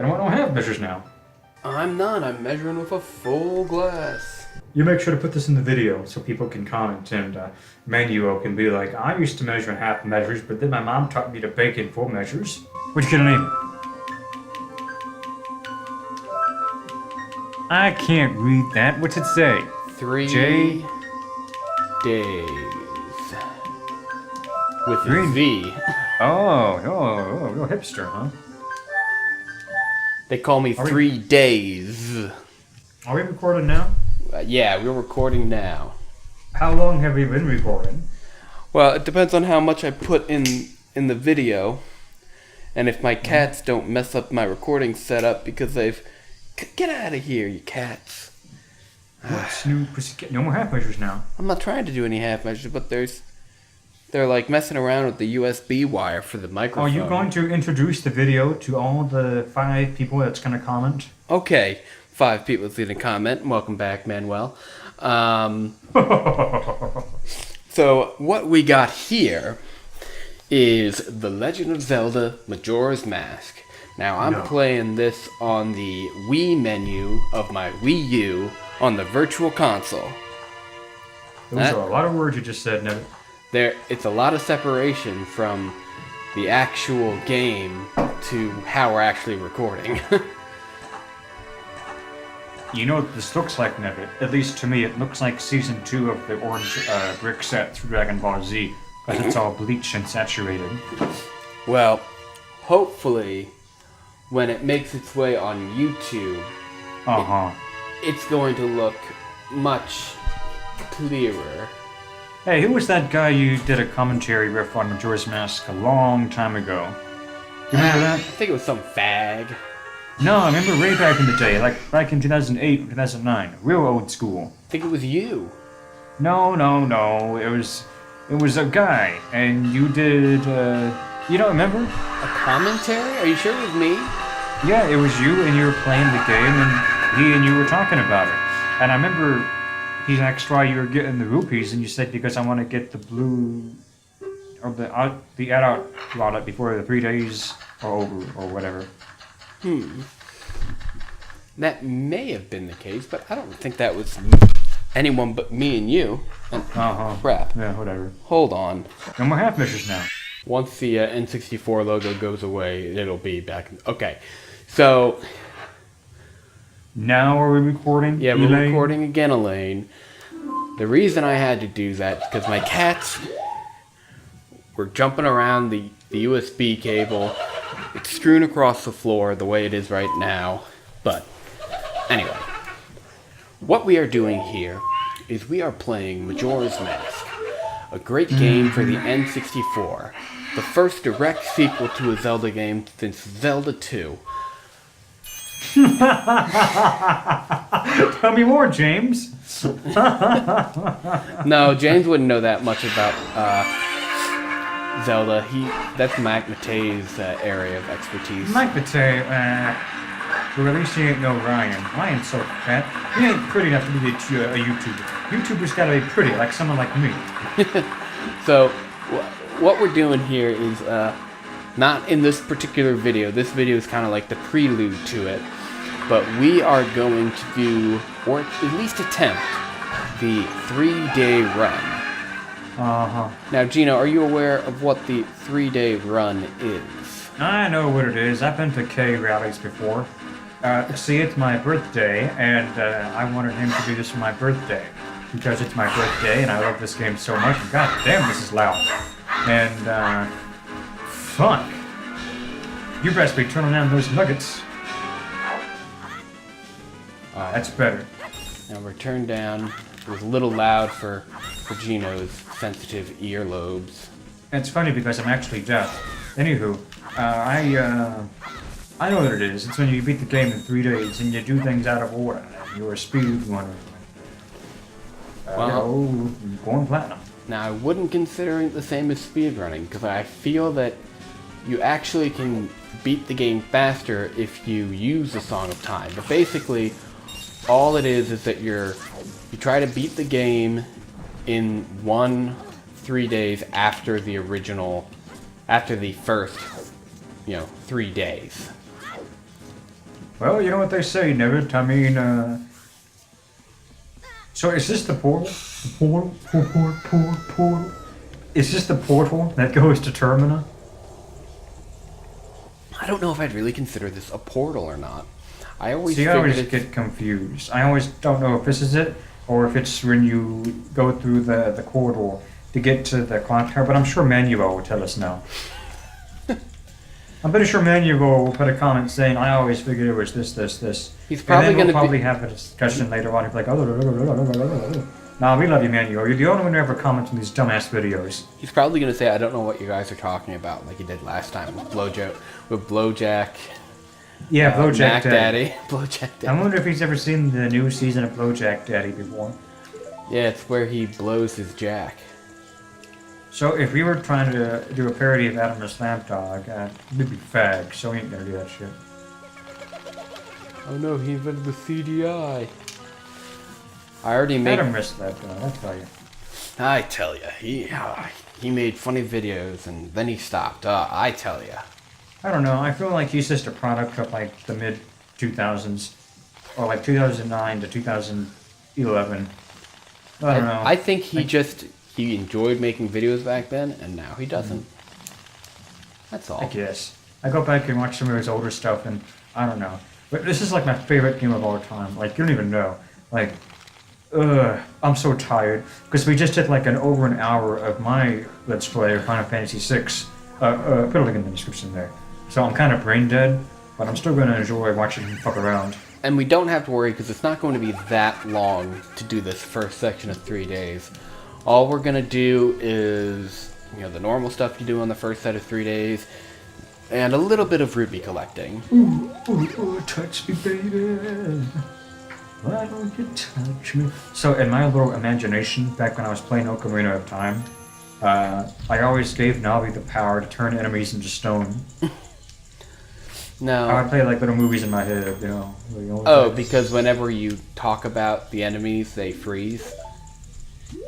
And I don't have measures now. I'm not. I'm measuring with a full glass. You make sure to put this in the video so people can comment and Manuel can be like, I used to measure in half measures, but then my mom taught me to bake in full measures. What you gonna name it? I can't read that. What's it say? 3 J? days. With a Green. V. Oh, real hipster, huh? They call me 3 days. Are we recording now? Yeah, we're recording now. How long have we been recording? Well, it depends on how much I put in the video. And if my cats don't mess up my recording setup because they've... Get out of here, you cats. What's new? No more half measures now. I'm not trying to do any half measures, but they're like messing around with the USB wire for the microphone. Are you going to introduce the video to all the 5 people that's going to comment? Okay, 5 people that's going to comment. Welcome back, Manuel. So what we got here is The Legend of Zelda Majora's Mask. Now I'm playing this on the Wii menu of my Wii U on the Virtual Console. Those are a lot of words you just said, Nevin. It's a lot of separation from the actual game to how we're actually recording. You know what this looks like, Nevin? At least to me, it looks like Season 2 of the Orange Brick set through Dragon Ball Z. Because it's all bleached and saturated. Well, hopefully, when it makes its way on YouTube, it's going to look much clearer. Hey, who was that guy you did a commentary riff on Majora's Mask a long time ago? You remember that? I think it was some fag. No, I remember way back in the day, like back in 2008, 2009. Real old school. I think it was you. No. It was a guy, and you did, you don't remember? A commentary? Are you sure it was me? Yeah, it was you, and you were playing the game, and he and you were talking about it. And I remember he asked why you were getting the rupees, and you said because I want to get the blue, or the adult product before the 3 days are over, or whatever. That may have been the case, but I don't think that was anyone but me and you. And crap. Yeah, whatever. Hold on. No more half measures now. Once the N64 logo goes away, it'll be back. Okay, so... Now are we recording? Yeah, we're recording again, Elaine. The reason I had to do that is because my cats were jumping around the USB cable. It's strewn across the floor the way it is right now. But, anyway. What we are doing here is we are playing Majora's Mask. A great game for the N64. The first direct sequel to a Zelda game since Zelda 2. Tell me more, James. No, James wouldn't know that much about Zelda. That's Mike Matei's area of expertise. Mike Matei, well, at least he ain't no Ryan. Ryan's so fat. He ain't pretty enough to be a YouTuber. YouTuber's gotta be pretty, like someone like me. So, what we're doing here is not in this particular video. This video is kind of like the prelude to it. But we are going to do, or at least attempt, the 3-day run. Now, Geno, are you aware of what the 3-day run is? I know what it is. I've been to K rallies before. See, it's my birthday, and I wanted him to do this for my birthday. Because it's my birthday, and I love this game so much. God damn, this is loud. And, fuck. You best be turning down those nuggets. That's better. Now we're turned down. It was a little loud for Geno's sensitive earlobes. It's funny because I'm actually deaf. Anywho, I know what it is. It's when you beat the game in 3 days and you do things out of order. You're a speed runner. Going platinum. Now I wouldn't consider it the same as speedrunning because I feel that you actually can beat the game faster if you use the Song of Time. But basically, all it is that you try to beat the game in 3 days after the first, 3 days. Well, you know what they say, Nebbit. I mean, so is this the portal? The portal? Is this the portal that goes to Termina? I don't know if I'd really consider this a portal or not. I always See, I figured always get confused. I always don't know if this is it, or if it's when you go through the corridor to get to the clock tower, but I'm sure Manuel will tell us now. I'm pretty sure Manuel will put a comment saying, I always figured it was this. He's probably and then gonna we'll probably be... have a discussion later on. He'll be like, oh, nah, we love you, Manuel. You're the only one who ever comments on these dumbass videos. He's probably gonna say, I don't know what you guys are talking about, like he did last time with Blowjack. Yeah, Blowjack Mac Daddy. Daddy. Blowjack Daddy. I wonder if he's ever seen the new season of Blowjack Daddy before. Yeah, it's where he blows his jack. So if we were trying to do a parody of Adam the Slam Dog, we'd be fags, so we ain't gonna do that shit. Oh no, he invented the CGI. I already made... Adam missed that, I tell you. I tell ya, he made funny videos and then he stopped. I tell ya. I don't know, I feel like he's just a product of like the mid-2000s, or like 2009 to 2011. I don't know. I think he enjoyed making videos back then, and now he doesn't. That's all. I guess. I go back and watch some of his older stuff, and I don't know. But this is like my favorite game of all time. Like, you don't even know. Like, I'm so tired. Because we just did like over an hour of my Let's Play of Final Fantasy VI. Put a link in the description there. So I'm kind of brain dead, but I'm still going to enjoy watching him fuck around. And we don't have to worry, because it's not going to be that long to do this first section of 3 days. All we're going to do is, the normal stuff you do on the first set of 3 days, and a little bit of rupee collecting. Ooh, touch me, baby. Why don't you touch me? So in my little imagination, back when I was playing Ocarina of Time, I always gave Navi the power to turn enemies into stone. No. I would play like little movies in my head, Oh, because whenever you talk about the enemies, they freeze?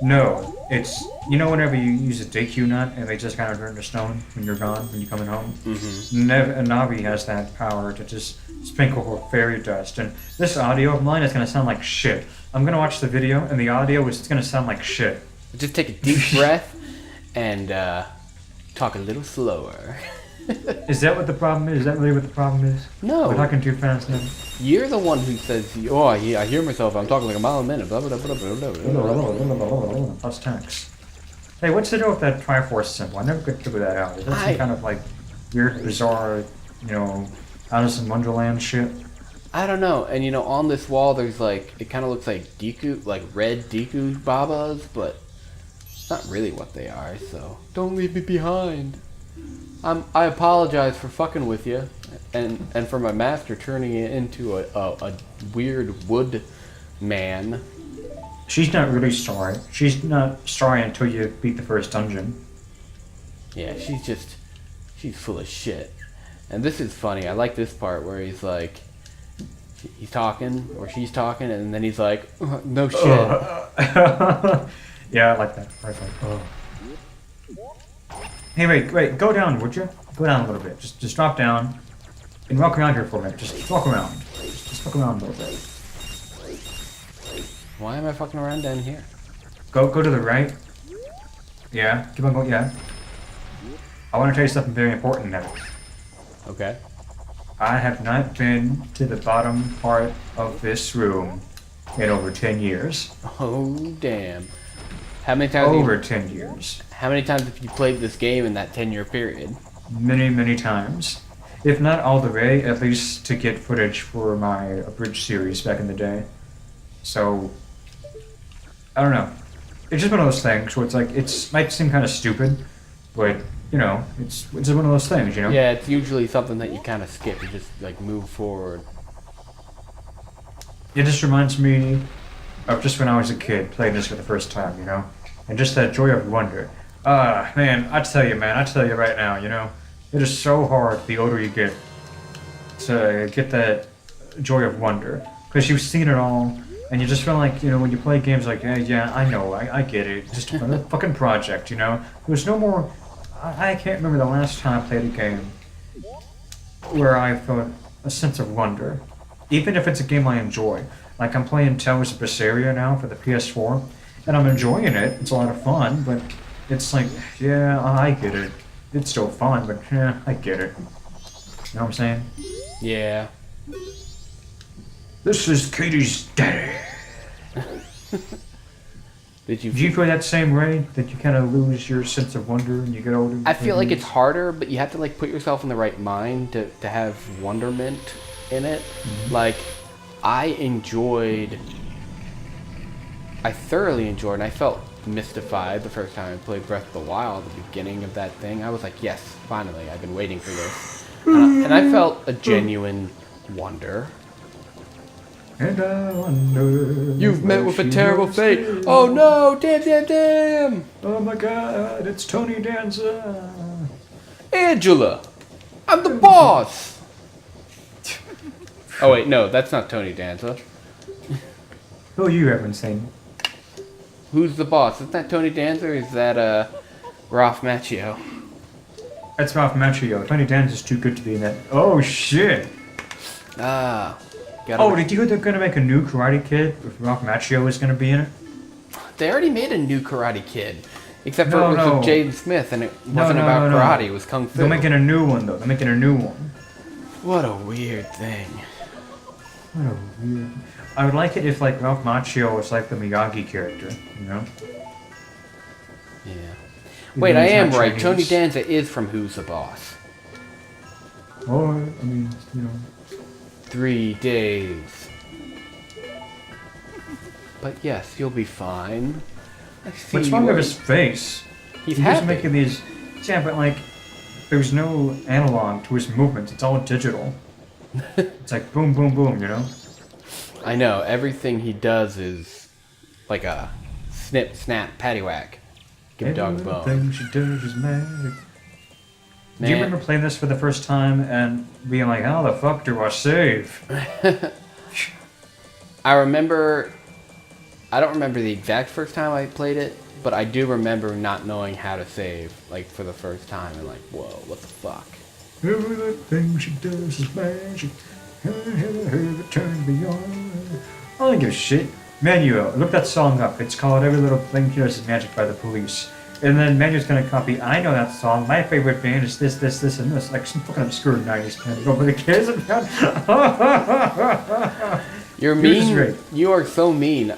No, it's, whenever you use a DQ nut and they just kind of turn to stone when you're gone, when you're coming home? Mm-hmm. Navi has that power to just sprinkle her fairy dust, and this audio of mine is going to sound like shit. I'm going to watch the video, and the audio is going to sound like shit. Just take a deep breath and talk a little slower. Is that what the problem is? Is that really what the problem is? No. We're talking too fast now. You're the one who says, oh, I hear myself, I'm talking like a mile a minute, blah, blah, blah, blah, blah, blah. Plus tax. Hey, what's the deal with that Triforce symbol? I never could figure that out. Is that some kind of like weird, bizarre, Alice in Wonderland shit? I don't know. And on this wall, there's like, it kind of looks like Deku, like red Deku Babas, but it's not really what they are, so don't leave me behind. I apologize for fucking with you, and for my master turning it into a weird wood man. She's not really sorry. She's not sorry until you beat the first dungeon. Yeah, she's full of shit. And this is funny. I like this part where he's like, he's talking, or she's talking, and then he's like, no shit. Yeah, I like that. I was like, oh. Hey, wait, go down, would you? Go down a little bit. Just drop down and walk around here for a minute. Just walk around. Just walk around a little bit. Why am I fucking around down here? Go to the right. Yeah, keep on going, yeah. I want to tell you something very important now. Okay. I have not been to the bottom part of this room in over 10 years. Oh, damn. How many times? Over 10 years. How many times have you played this game in that 10-year period? Many, many times. If not all the way, at least to get footage for my abridged series back in the day. So, I don't know. It's just one of those things where it's like, it might seem kind of stupid, but, it's just one of those things, Yeah, it's usually something that you kind of skip. You just, move forward. It just reminds me of just when I was a kid, playing this for the first time, And just that joy of wonder. Man, I tell you right now, it is so hard the older you get to get that joy of wonder. Because you've seen it all, and you just feel like, when you play games like, yeah, I know, I get it. Just another fucking project, There's no more... I can't remember the last time I played a game where I felt a sense of wonder. even if it's a game I enjoy. Like I'm playing Tales of Berseria now for the PS4, and I'm enjoying it. It's a lot of fun, but it's like, yeah, I get it. It's still fun, but yeah, I get it. You know what I'm saying? Yeah. This is Katie's daddy. Did you? Do you feel that same way? That you kind of lose your sense of wonder when you get older? I feel like it's harder, but you have to like put yourself in the right mind to have wonderment in it. Like, I thoroughly enjoyed, and I felt mystified the first time I played Breath of the Wild, the beginning of that thing. I was like, yes, finally, I've been waiting for this. And I felt a genuine wonder. And I wonder. You've met with a terrible fate. Oh no, damn. Oh my god, it's Tony Danza. Angela, I'm the boss. Oh wait, no, that's not Tony Danza. Who you haven't seen? Who's the boss? Isn't that Tony Danza or is that Ralph Macchio? That's Ralph Macchio. Tony Danza's too good to be in that. Oh shit. Ah. Oh, did you hear they're gonna make a new Karate Kid with Ralph Macchio is gonna be in it? They already made a new Karate Kid. Except for No, it was no. with Jaden Smith and it wasn't about karate, it was Kung Fu. They're making a new one though. They're making a new one. What a weird thing. What a weird. I would like it if like Ralph Macchio was like the Miyagi character, you know? Yeah. Even Wait, though I he's am not right. Tony Chinese. Danza is from Who's the Boss. Or, I mean, you know. 3 days. But yes, you'll be fine. I see What's wrong you with are- his face? He's just happy. making these. Yeah, but like, there's no analog to his movements. It's all digital. It's like boom, boom, boom. You know. I know, everything he does is like a snip, snap, paddywhack. Give a dog a bone. Everything she does is magic. Do Man. you remember playing this for the first time and being like, how the fuck do I save? I don't remember the exact first time I played it, but I do remember not knowing how to save, like, for the first time, and like, whoa, what the fuck? Everything she does is magic. Her turn beyond. I don't give a shit. Manuel, look that song up. It's called Every Little Thing She Does Is Magic by the Police. And then Manuel's gonna copy, I know that song. My favorite band is this, and this. Like some fucking obscure 90s band. Nobody cares about. You're Yours is mean. great. You are so mean.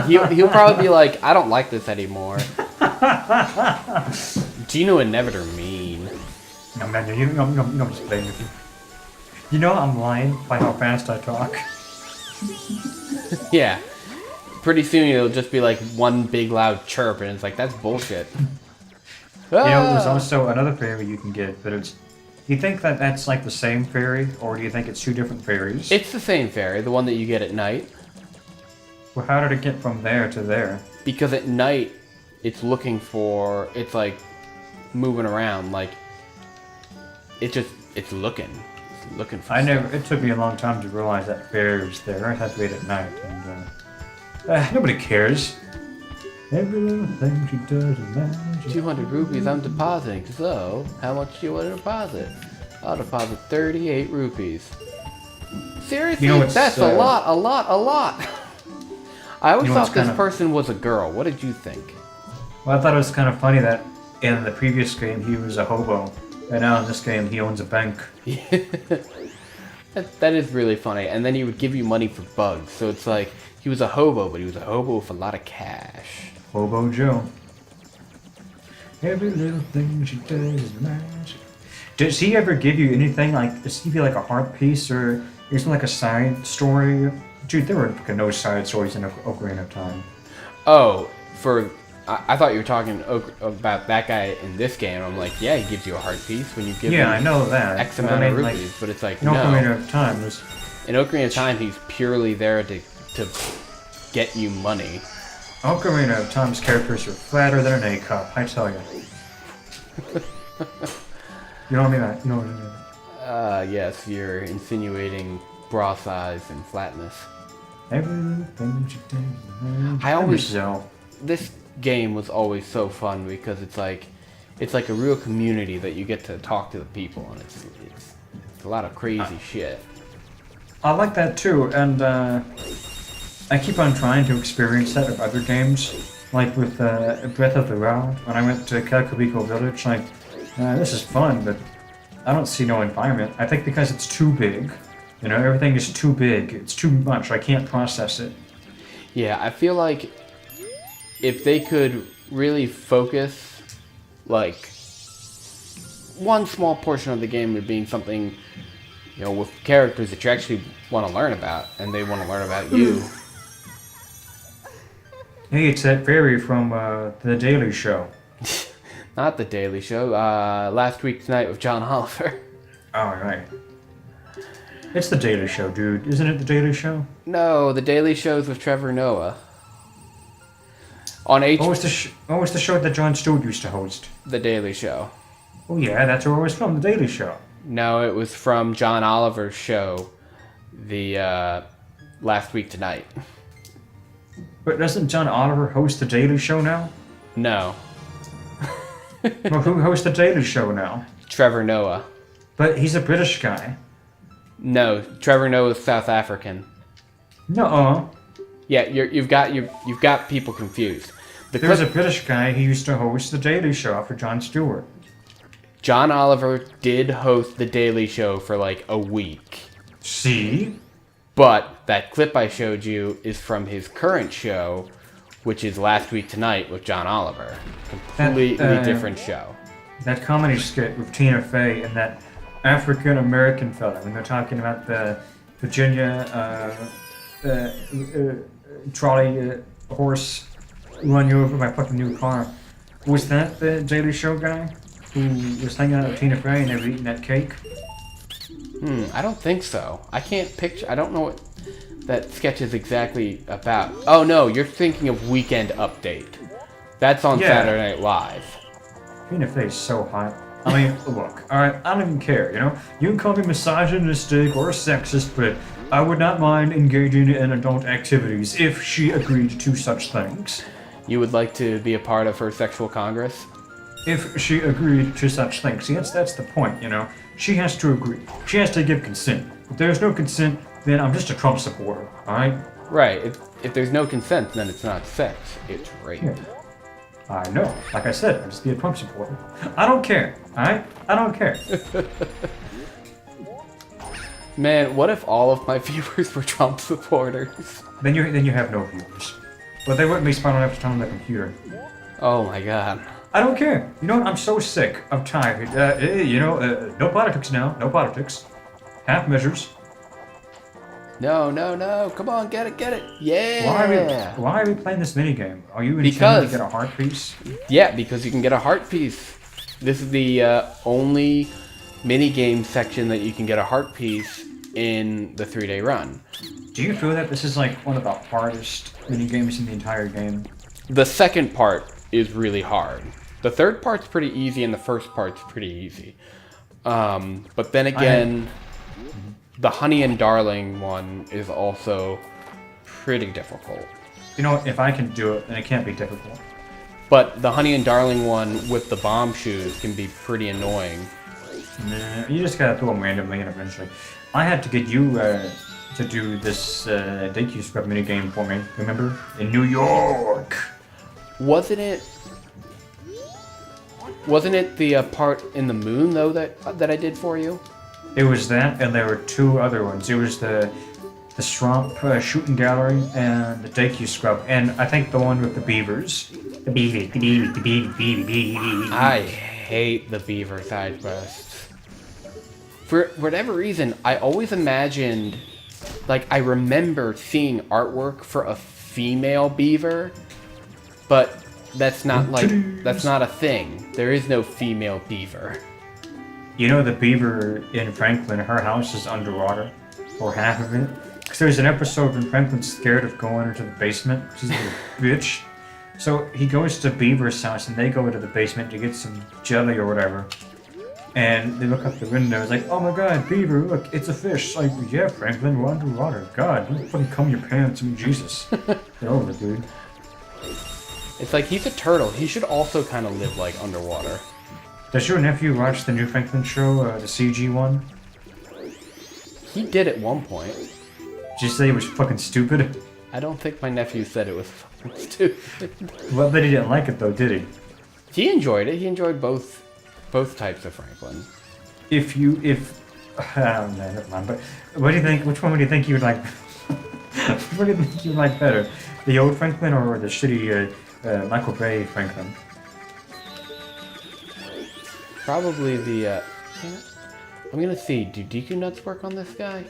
He'll probably be like, I don't like this anymore. Geno and Nevitor mean. No, Manuel, you know, I'm just playing with you. You know I'm lying by how fast I talk. Yeah. Pretty soon it'll just be like one big loud chirp, and it's like, that's bullshit. You know, there's also another fairy you can get, but it's... Do you think that that's like the same fairy, or do you think it's two different fairies? It's the same fairy, the one that you get at night. Well, how did it get from there to there? Because at night, it's looking for, it's like moving around, like, it's looking for stuff. It took me a long time to realize that fairy was there. I had to wait at night, and nobody cares. Every little thing she does is magic. 200 rupees I'm depositing, so how much do you want to deposit? I'll deposit 38 rupees. Seriously? You know, it's, That's a lot. I always You know, thought it's this kinda- person was a girl. What did you think? Well, I thought it was kind of funny that in the previous game he was a hobo, and now in this game he owns a bank. That is really funny. And then he would give you money for bugs. So it's like, he was a hobo, but he was a hobo with a lot of cash. Hobo Joe. Every little thing she does is magic. Does he ever give you anything like, does he give you like a heart piece or isn't like a side story? Dude, there were fucking no side stories in Ocarina of Time. Oh, I thought you were talking about that guy in this game. I'm like, yeah, he gives you a heart piece when you give Yeah, him I know that. X But amount I of mean, rupees, like, but it's like, in no. Ocarina of Time, there's... In Ocarina of Time, he's purely there to get you money. Ocarina of Time's characters are flatter than an A cup, I tell you. You know what I mean? You know what I mean? Yes, you're insinuating bra size and flatness. Every little thing she does is magic. I always- So, This game was always so fun because it's like a real community that you get to talk to the people, and it's a lot of crazy shit. I like that too, and I keep on trying to experience that with other games, like with Breath of the Wild. When I went to Kakabiko Village, like, this is fun, but I don't see no environment. I think because it's too big. You know, everything is too big. It's too much. I can't process it. Yeah, I feel like if they could really focus, like, one small portion of the game would being something, you know, with characters that you actually want to learn about, and they want to learn about you. Hey, it's that fairy from The Daily Show. Not The Daily Show, Last Week Tonight with John Oliver. Oh, right. It's The Daily Show, dude. Isn't it The Daily Show? No, The Daily Show's with Trevor Noah. On What was the show that Jon Stewart used to host? The Daily Show. Oh, yeah, that's where it was from, The Daily Show. No, it was from John Oliver's show, the Last Week Tonight. But doesn't John Oliver host The Daily Show now? No. Well, who hosts The Daily Show now? Trevor Noah. But he's a British guy. No, Trevor Noah's South African. Nuh-uh. Yeah, you've got people confused. There's a British guy who used to host The Daily Show for Jon Stewart. John Oliver did host The Daily Show for like a week. See? But that clip I showed you is from his current show, which is Last Week Tonight with John Oliver. Completely different show. That comedy skit with Tina Fey and that African-American fella, when they're talking about the Virginia trolley horse run you over by fucking new car. Was that the Daily Show guy who was hanging out with Tina Fey and they were eating that cake? I don't think so. I can't picture. I don't know what that sketch is exactly about. Oh no, you're thinking of Weekend Update. That's on Saturday Night Live. Tina Fey's so hot. I mean, look, alright, I don't even care, you know? You can call me misogynistic or sexist, but I would not mind engaging in adult activities if she agreed to such things. You would like to be a part of her sexual congress? If she agreed to such things. See, that's the point, you know? She has to agree. She has to give consent. If there's no consent, then I'm just a Trump supporter, alright? Right. If there's no consent, then it's not sex. It's rape. Yeah. I know. Like I said, I'll just be a Trump supporter. I don't care, alright? I don't care. Man, what if all of my viewers were Trump supporters? Then you have no viewers. But they wouldn't be smart enough to turn on the computer. Oh my god. I don't care. You know what? I'm so sick. I'm tired. No politics now. No politics. Half measures. No. Come on, get it. Yeah. Why are we playing this minigame? Are you intending Because to get a heart piece? Yeah, because you can get a heart piece. This is the only minigame section that you can get a heart piece in the 3-day run. Do you feel that this is like one of the hardest minigames in the entire game? The second part is really hard. The third part's pretty easy and the first part's pretty easy. But then again, the Honey and Darling one is also pretty difficult. You know, if I can do it, then it can't be difficult. But the Honey and Darling one with the bomb shoes can be pretty annoying. Nah, you just gotta throw them randomly and eventually. I had to get you to do this DQ Scrub minigame for me, remember? In New York! Wasn't it the part in the moon, though, that I did for you? It was that, and there were two other ones. It was the Swamp Shooting Gallery and the DQ Scrub, and I think the one with the beavers. The beaver. I hate the beaver side quests. For whatever reason, I always imagined, like, I remember seeing artwork for a female beaver, but that's not a thing. There is no female beaver. You know the beaver in Franklin, her house is underwater, or half of it. Because there's an episode when Franklin's scared of going into the basement. She's a little bitch. So he goes to Beaver's house and they go into the basement to get some jelly or whatever. And they look up the window, it's like, oh my god, Beaver, look, it's a fish. Like, yeah, Franklin, we're underwater. God, don't fucking cum your pants. I mean, Jesus. Get over it, dude. It's like, he's a turtle. He should also kind of live, like, underwater. Does your nephew watch the new Franklin show, the CG one? He did at one point. Did you say it was fucking stupid? I don't think my nephew said it was fucking stupid. Well, but he didn't like it though, did he? He enjoyed it. He enjoyed both types of Franklin. Oh man, never mind. But what do you think? Which one would you think you would like? What do you think you would like better, the old Franklin or the shitty Michael Bay Franklin? Probably the. I'm gonna see. Do Deku nuts work on this guy?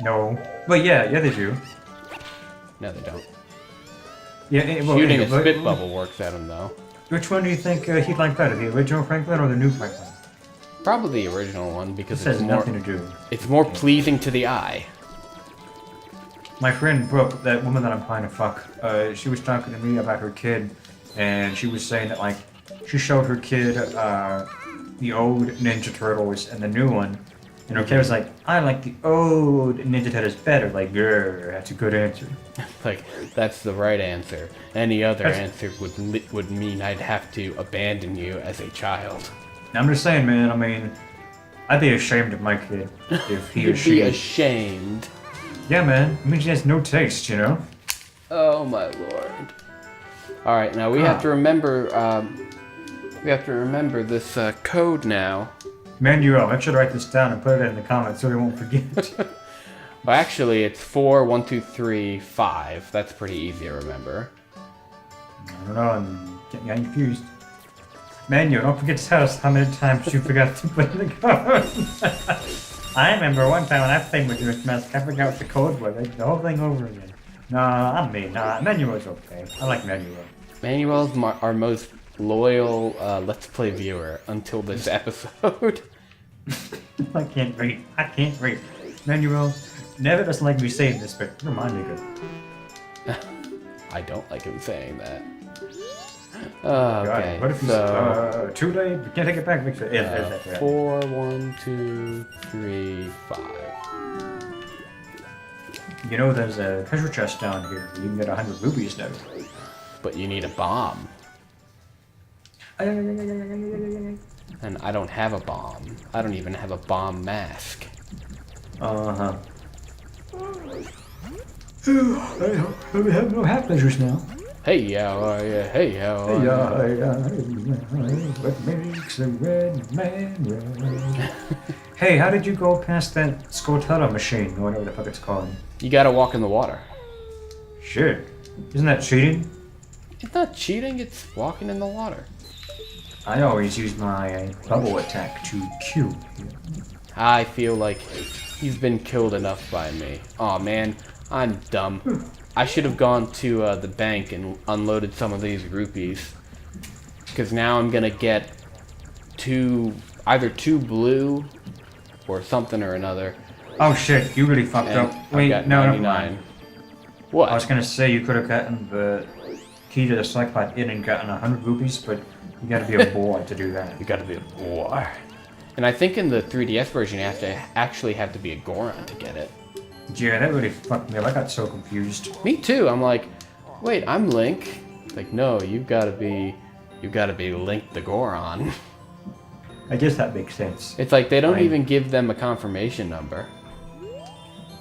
No, but yeah, they do. No, they don't. Yeah, well, Shooting a but- spit bubble works at him though. Which one do you think he'd like better, the original Franklin or the new Franklin? Probably the original one because This it's has more. nothing to do. It's more pleasing to the eye. My friend Brooke, that woman that I'm trying to fuck, she was talking to me about her kid, and she was saying that like she showed her kid the old Ninja Turtles and the new one, and her kid was like, "I like the old Ninja Turtles better." Like, grr, that's a good answer. Like that's the right answer. Any other That's- answer would mean I'd have to abandon you as a child. I'm just saying, man. I mean, I'd be ashamed of my kid if he or You'd she. be ashamed. Yeah, man. I mean, she has no taste, you know. Oh my lord. All right, now we have to remember. We have to remember this code now. Manuel, make sure to write this down and put it in the comments so we won't forget. Well, actually, it's 4, 1, 2, 3, 5. That's pretty easy to remember. I don't know. I'm getting confused. Manuel, don't forget to tell us how many times you forgot to put in the code. I remember one time when I played with your mask, I forgot what the code was. I did the whole thing over again. Nah, I'm me. Nah, Manuel's okay. I like Manuel. Manuel's our most loyal Let's Play viewer until this episode. I can't read. Manuel never doesn't like me saying this, but you're my nigga. I don't like him saying that. God, Okay, what if he's too late? You can't take it back. Make sure. Yeah. 4, 1, 2, 3, 5. You know, there's a treasure chest down here. You can get 100 rubies now. But you need a bomb. And I don't have a bomb. I don't even have a bomb mask. Uh-huh. We have no half pleasures now. Hey, yeah, hey, yeah. What makes a red man red? Hey, how did you go past that Scortella machine, or whatever the fuck it's called? You gotta walk in the water. Shit. Isn't that cheating? It's not cheating, it's walking in the water. I always use my bubble attack to Q. I feel like he's been killed enough by me. Aw, man, I'm dumb. I should have gone to the bank and unloaded some of these rupees. Because now I'm gonna get either two blue or something or another. Oh shit, you really fucked And up. I've Wait, got no, never 99. mind. What? I was gonna say you could have gotten the key to the select bot in and gotten 100 rupees, but you gotta be a boy to do that. You gotta be a boy. And I think in the 3DS version you have to actually have to be a Goron to get it. Yeah, that really fucked me up. I got so confused. Me too. I'm like, wait, I'm Link. Like, no, you've gotta be Link the Goron. I guess that makes sense. It's like they don't Fine. even give them a confirmation number.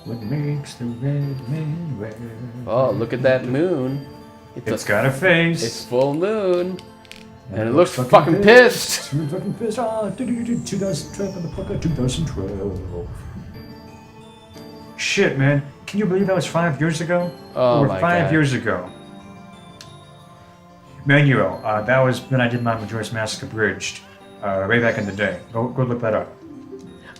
What makes the red man red? Oh, look at that moon. It's got a face. It's full moon. And it looks fucking pissed. Fucking pissed. Ah, 2012, motherfucker, 2012. Shit, man. Can you believe that was 5 years ago? Oh Or my 5 God. years ago. Manuel, that was when I did my Majora's Mask abridged. Way back in the day. Go look that up.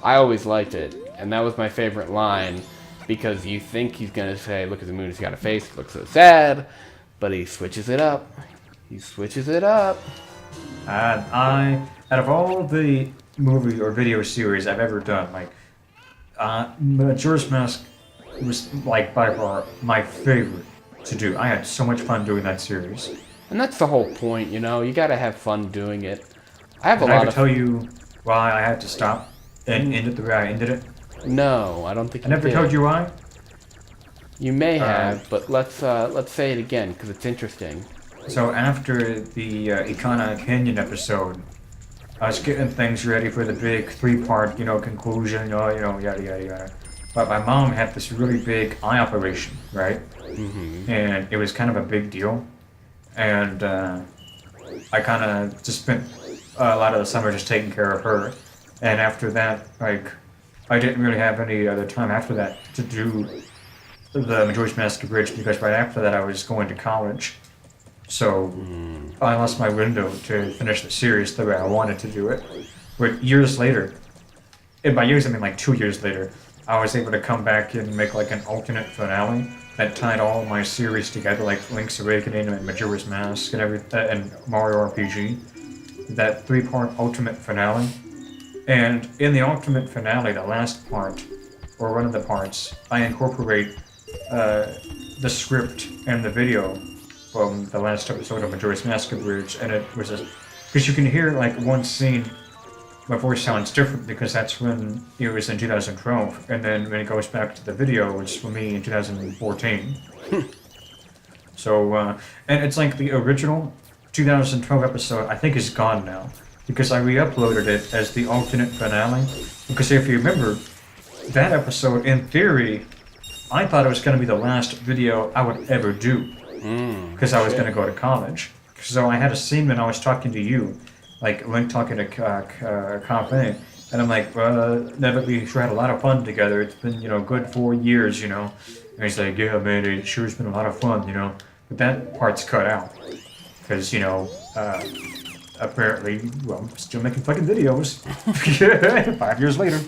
I always liked it, and that was my favorite line, because you think he's gonna say, look at the moon, it's got a face, it looks so sad, but he switches it up. He switches it up. Out of all the movie or video series I've ever done, like, Majora's Mask was, like, by far my favorite to do. I had so much fun doing that series. And that's the whole point, you know, you gotta have fun doing it. I have a Did I lot ever of... tell you why I had to stop and end it the way I ended it? No, I don't think I you never did. told you why? You may have, but let's say it again, because it's interesting. So after the Ikana Canyon episode, I was getting things ready for the big 3-part, conclusion, yada yada yada. But my mom had this really big eye operation, right? Mm-hmm. And it was kind of a big deal. And I kind of just spent a lot of the summer just taking care of her. And after that, like, I didn't really have any other time after that to do the Majora's Mask Bridge because right after that I was going to college. So I lost my window to finish the series the way I wanted to do it. But years later, and by years I mean like 2 years later, I was able to come back and make like an alternate finale that tied all my series together, like Link's Awakening and Majora's Mask and everything, and Mario RPG. That 3-part ultimate finale. And in the ultimate finale, the last part, or one of the parts, I incorporate the script and the video from the last episode of Majora's Mask Bridge, and it was a... Because you can hear, like, one scene, my voice sounds different because that's when it was in 2012, and then when it goes back to the video, it's for me in 2014. So, and it's like the original 2012 episode, I think, is gone now. Because I re-uploaded it as the alternate finale. Because if you remember, that episode, in theory, I thought it was going to be the last video I would ever do. Because I was going to go to college. So I had a scene when I was talking to you, like Link talking to Cafe, and I'm like, Never, we sure had a lot of fun together. It's been, good 4 years, And he's like, yeah, man, it sure has been a lot of fun, But that part's cut out. Because, apparently, well, I'm still making fucking videos. 5 years later.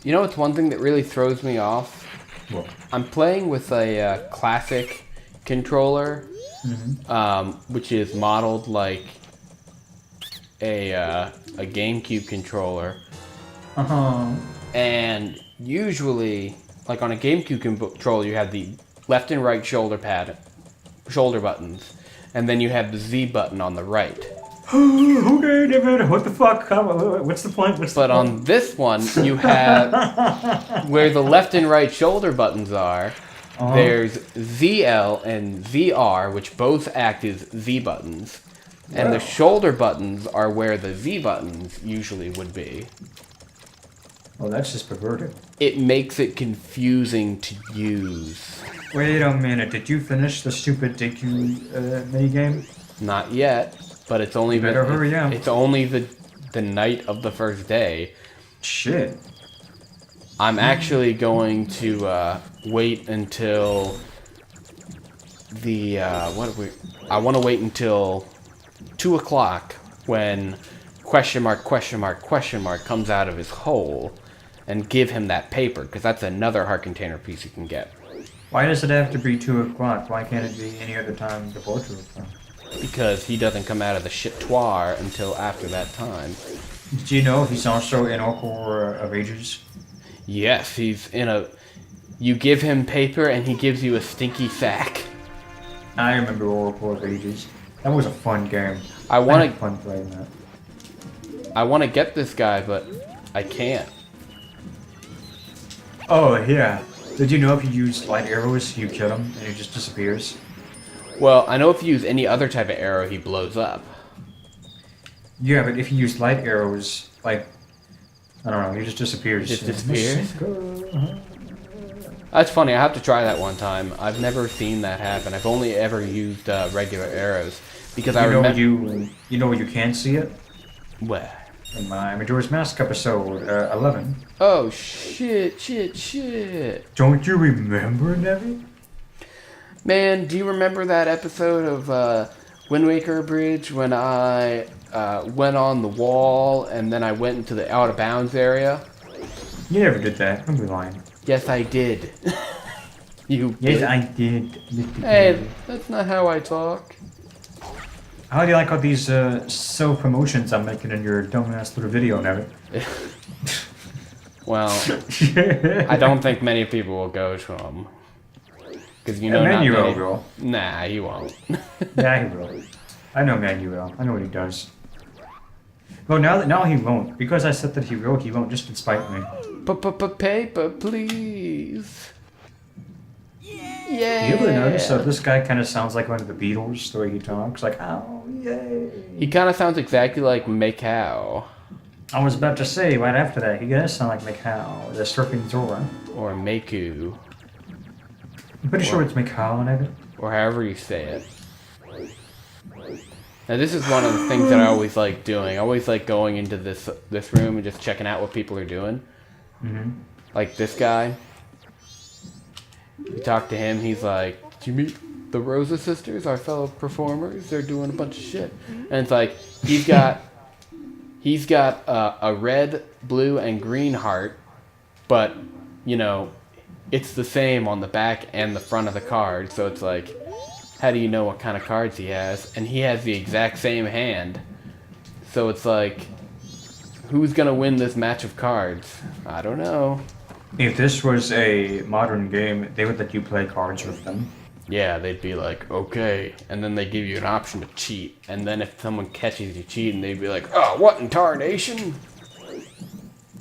You know what's one thing that really throws me off? What? I'm playing with a classic controller, which is modeled like a GameCube controller. And usually, like on a GameCube controller, you have the left and right shoulder buttons, and then you have the Z button on the right. Okay, David, what the fuck? What's the point? On this one, you have where the left and right shoulder buttons are. There's ZL and ZR, which both act as Z buttons. And the shoulder buttons are where the Z buttons usually would be. Oh, that's just perverted. It makes it confusing to use. Wait a minute, did you finish the stupid Did You minigame? Not yet, but it's only Better hurry up. It's only the night of the first day. Shit. I'm actually going to wait until the I want to wait until 2 o'clock when question mark comes out of his hole and give him that paper, because that's another heart container piece you can get. Why does it have to be 2 o'clock? Why can't it be any other time before 2 o'clock? Because he doesn't come out of the shitoir until after that time. Do you know he's also in Oracle of Ages? Yes, he's in a... You give him paper and he gives you a stinky sack. I remember Oracle of Ages. That was a fun game. I had fun playing that. I want to get this guy, but I can't. Oh, yeah. Did you know if you use light arrows, you kill him and he just disappears? Well, I know if you use any other type of arrow, he blows up. Yeah, but if you use light arrows, like, I don't know, he just disappears. Just disappears? That's funny, I have to try that one time. I've never seen that happen. I've only ever used regular arrows. Because I remember... You know where you can see it? Where? In my Majora's Mask episode 11. Oh, shit. Don't you remember, Nevi? Man, do you remember that episode of Wind Waker Bridge when I went on the wall and then I went into the out of bounds area? You never did that. Don't be lying. Yes, I did. You Yes, did. I did. Hey, that's not how I talk. How do you like all these self-promotions I'm making in your dumbass little video, Nevi? Well, I don't think many people will go to them. Because Manuel will. Nah, he won't. Yeah, he will. I know Manuel. I know what he does. Well, now he won't. Because I said that he won't just to spite me. Paper, please. Yeah. You ever notice that this guy kind of sounds like one of the Beatles, the way he talks? Like, oh, yay. He kind of sounds exactly like Macau. I was about to say right after that, he does sound like Mikau, the surfing Zora. Or Meku, I'm pretty sure it's Mikau, maybe. or however you say it. Now this is one of the things that I always like doing. I always like going into this room and just checking out what people are doing. Like this guy. You talk to him, he's like, "Did you meet the Rosa sisters, our fellow performers? They're doing a bunch of shit." And it's like, he's got a red, blue, and green heart, but, you know, it's the same on the back and the front of the card, so it's like, how do you know what kind of cards he has? And he has the exact same hand. So it's like, who's gonna win this match of cards? I don't know. If this was a modern game, they would let you play cards with them. Yeah, they'd be like, okay. And then they give you an option to cheat. And then if someone catches you cheating, they'd be like, oh, what in tarnation?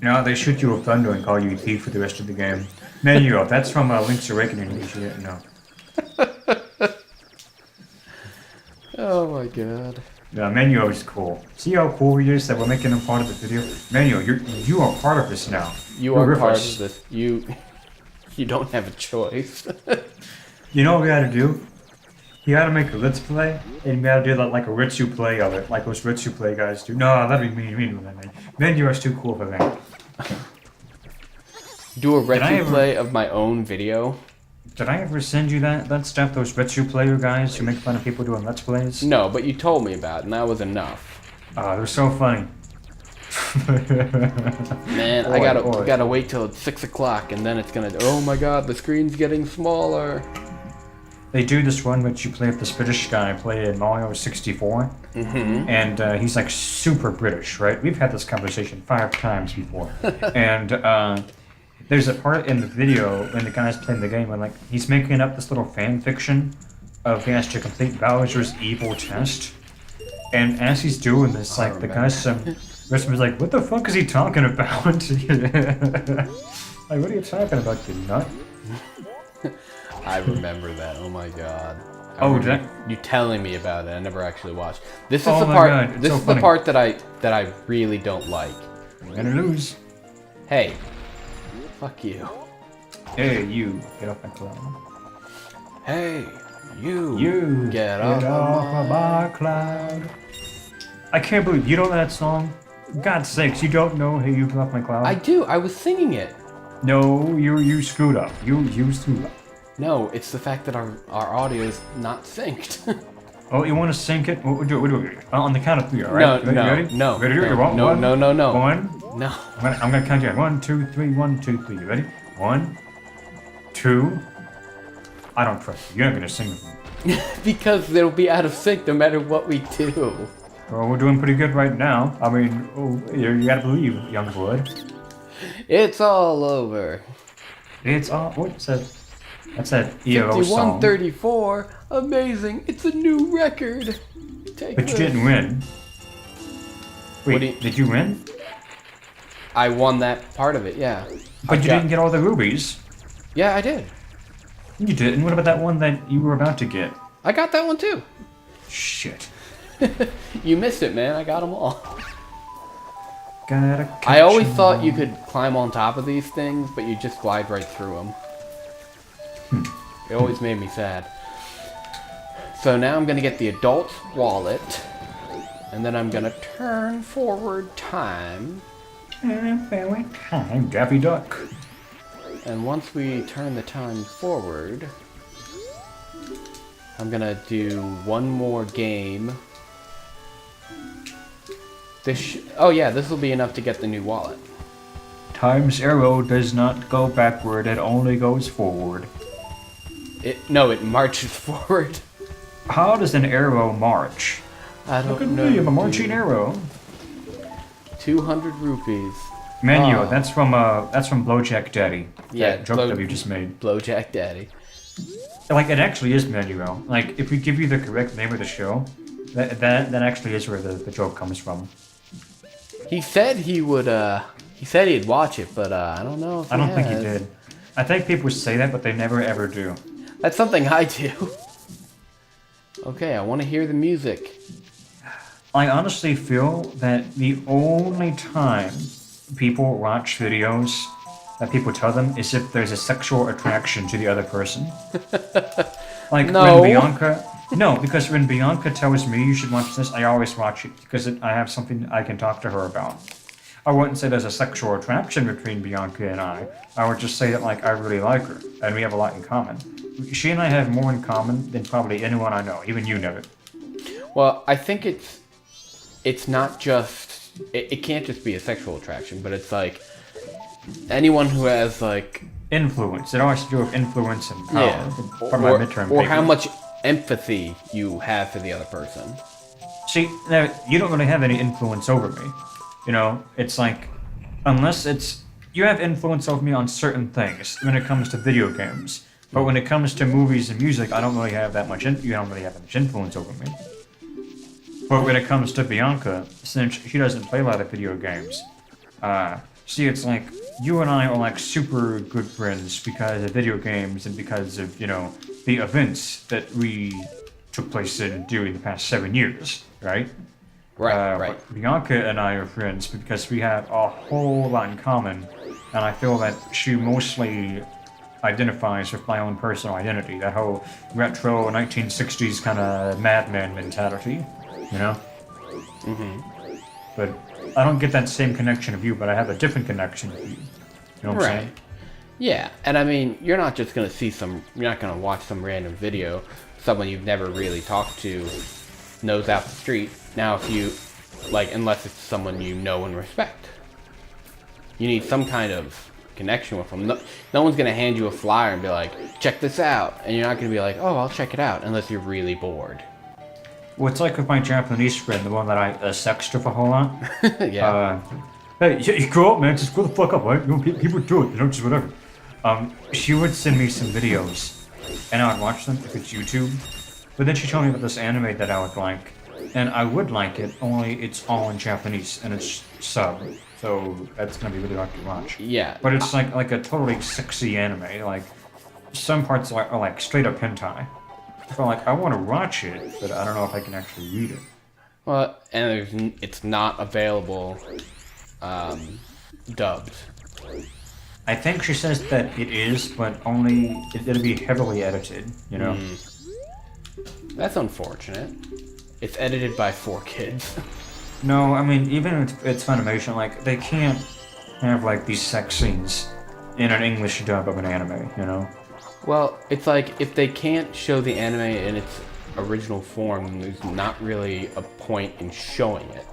No, they shoot you with thunder and call you a thief for the rest of the game. Menu, that's from Link's Awakening, in case you didn't know. Oh my god. Yeah, Menu is cool. See how cool he is that we're making him part of the video? Menu, you are part of this now. You You're are with part us. of this. You don't have a choice. You know what we gotta do? You gotta make a Let's Play, and you gotta do that like a Ritsu play of it, like those Ritsu play guys do. No, that'd be mean. Menu is too cool for that. Do a Did I retro ever- play of my own video? Did I ever send you that stuff, those Ritsu player guys who make fun of people doing Let's Plays? No, but you told me about it, and that was enough. They're so funny. Man, I gotta wait till it's 6 o'clock, and then it's gonna. Oh my god, the screen's getting smaller. They do this one which you play with this British guy play in Mario 64. And he's like super British, right? We've had this conversation 5 times before. And there's a part in the video when the guy's playing the game when like he's making up this little fan fiction of he has to complete Bowser's evil test. And as he's doing this, like the guy's was like, what the fuck is he talking about? Like, what are you talking about, you nut? I remember that. Oh my god. You telling me about it? I never actually watched. This is Oh the my part. God, it's This so is the funny. part that I really don't like. You're gonna lose. Hey, fuck you. Hey, you, get off my cloud. Hey, you. You Get off of my cloud. I can't believe you don't know that song. God's sakes, you don't know Hey You Get Off My Cloud? I do. I was singing it. No, you screwed up. You screwed up. No, it's the fact that our audio is not synced. Oh, you want to sync it? We'll do it. On the count of 3, all right? No, Ready? no, Ready? no, You want no, one? no, no, no. One. No. I'm gonna count you. 1, 2, 3. 1, 2, 3. You ready? 1, 2. I don't trust you. You're not gonna sing with me. Because it'll be out of sync no matter what we do. Well, we're doing pretty good right now. I mean, you gotta believe, young blood. It's all over. It's all. What's that? That's that ELO song. 5134. Amazing. It's a new record. Take But you this. didn't win. Wait, What do you- did you win? I won that part of it, yeah. But you didn't get all the rubies. Yeah, I did. You didn't. What about that one that you were about to get? I got that one too. Shit. You missed it, man. I got them all. Gotta I always catch 'em thought all. you could climb on top of these things, but you just glide right through them. It always made me sad. So now I'm gonna get the adult's wallet, and then I'm gonna turn forward time. Time, Daffy Duck. And once we turn the time forward, I'm gonna do one more game. Oh yeah, this will be enough to get the new wallet. Time's arrow does not go backward, it only goes forward. No, it marches forward. How does an arrow march? I Look at don't know. me, I'm a marching arrow. 200 rupees. Menu, Oh. that's from Blowjack Daddy. Yeah, That joke that we just made. Blowjack Daddy. Like, it actually is Manuel. Like, if we give you the correct name of the show, that actually is where the joke comes from. He said he would, he said he'd watch it, but, I don't know if I don't think he has. did. I think people say that, but they never ever do. That's something I do. Okay, I want to hear the music. I honestly feel that the only time people watch videos that people tell them is if there's a sexual attraction to the other person. Like when No. Bianca. No, because when Bianca tells me you should watch this, I always watch it because I have something I can talk to her about. I wouldn't say there's a sexual attraction between Bianca and I. I would just say that like I really like her and we have a lot in common. She and I have more in common than probably anyone I know. Even you know it. Well, I think it's not just it can't just be a sexual attraction, but it's like anyone who has like Influence. It always has to do with influence and power. yeah, From my midterm or paper. how much empathy you have for the other person. See, now, you don't really have any influence over me. You know, it's like, unless it's, you have influence over me on certain things when it comes to video games. But when it comes to movies and music, I don't really have that much, you don't really have that much influence over me. But when it comes to Bianca, since she doesn't play a lot of video games, see, it's like, you and I are like super good friends because of video games and because of, you know, the events that we took place in during the past 7 years, right? Right. But Bianca and I are friends because we have a whole lot in common, and I feel that she mostly identifies with my own personal identity, that whole retro 1960s kind of madman mentality, you know? Mm-hmm. But I don't get that same connection of you, but I have a different connection with you. You know what I'm saying? Yeah, and I mean, you're not just gonna you're not gonna watch some random video, someone you've never really talked to, knows out the street. Now, if you, like, unless it's someone you know and respect, you need some kind of connection with them. No one's gonna hand you a flyer and be like, check this out, and you're not gonna be like, oh, I'll check it out, unless you're really bored. Well, it's like with my Japanese friend, the one that I sexted with a whole lot. Yeah. Hey, you grow up, man. Just grow the fuck up, right? You know, people do it, you know, just whatever. She would send me some videos, and I would watch them if it's YouTube. But then she told me about this anime that I would like, and I would like it, only it's all in Japanese, and it's sub, so that's gonna be really hard to watch. Yeah. But it's like a totally sexy anime, like, some parts are like straight up hentai. So like, I want to watch it, but I don't know if I can actually read it. Well, and it's not available dubbed. I think she says that it is, but only it'll be heavily edited, you know? That's unfortunate. It's edited by 4 kids. No, I mean, even if it's Funimation, like, they can't have, like, these sex scenes in an English dub of an anime, you know? Well, it's like, if they can't show the anime in its original form, there's not really a point in showing it.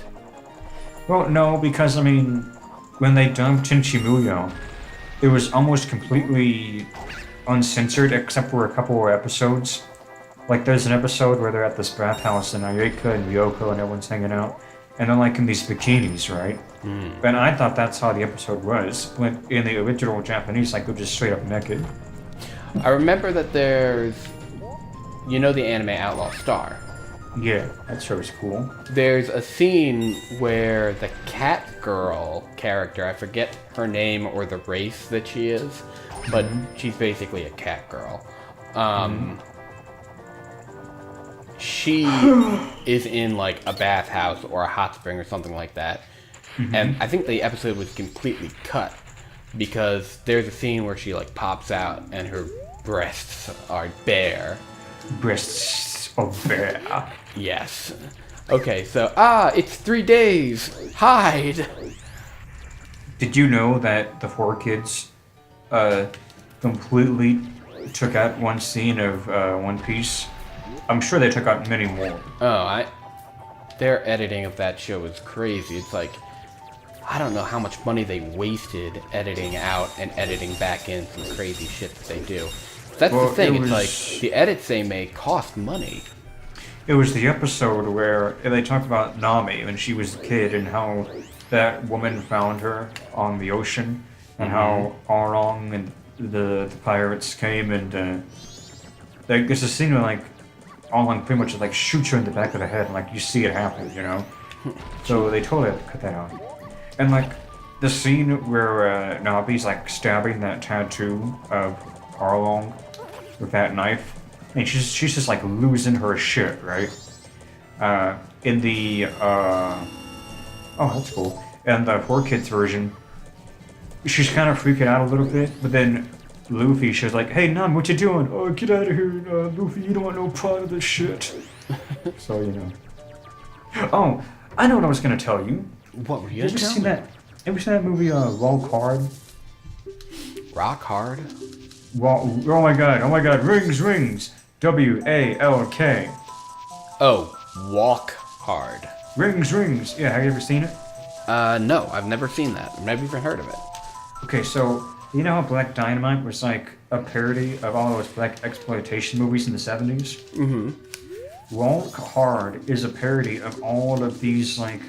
Well, no, because, I mean, when they dubbed Tenchi Muyo, it was almost completely uncensored except for a couple of episodes. Like, there's an episode where they're at this bathhouse and Ayeka and Ryoko and everyone's hanging out, and they're like in these bikinis, right? And I thought that's how the episode was, but in the original Japanese, like, they're just straight up naked. I remember that there's, you know, the anime Outlaw Star. Yeah, that show was cool. There's a scene where the cat girl character, I forget her name or the race that she is, but she's basically a cat girl. She is in like a bathhouse or a hot spring or something like that. And I think the episode was completely cut because there's a scene where she like pops out and her breasts are bare. Breasts of bear. Yes. Okay, so, it's 3 days. Hide. Did you know that the 4 kids completely took out one scene of One Piece? I'm sure they took out many more. Their editing of that show is crazy. It's like, I don't know how much money they wasted editing out and editing back in some crazy shit that they do. That's the thing, it's like, the edits they make cost money. It was the episode where they talked about Nami when she was a kid and how that woman found her on the ocean and how Arlong and the pirates came and there's a scene where like Arlong pretty much like shoots her in the back of the head and like you see it happen, you know? So they totally had to cut that out. And like the scene where Nabi's like stabbing that tattoo of Arlong with that knife, and she's just like losing her shit, right? in the oh, that's cool. And the 4Kids version, she's kind of freaking out a little bit, but then Luffy, she's like, "Hey, Nam, what you doing? Oh, get out of here, Luffy! You don't want no part of this shit." So you know. Oh, I know what I was gonna tell you. What were you Ever gonna tell seen me? that? Ever seen that movie, Walk Hard? Rock hard? Oh my god, rings, WALK. Oh, walk hard. Rings. Yeah, have you ever seen it? No, I've never seen that. I've never even heard of it. Okay, so you know how Black Dynamite was like a parody of all those black exploitation movies in the 70s? Mm-hmm. Walk Hard is a parody of all of these like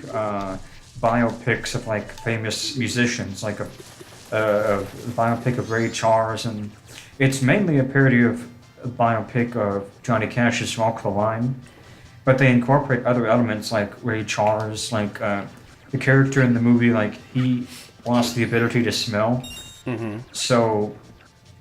biopics of like famous musicians, like a biopic of Ray Charles, and it's mainly a parody of a biopic of Johnny Cash's Walk the Line, but they incorporate other elements like Ray Charles, like the character in the movie, like he lost the ability to smell, so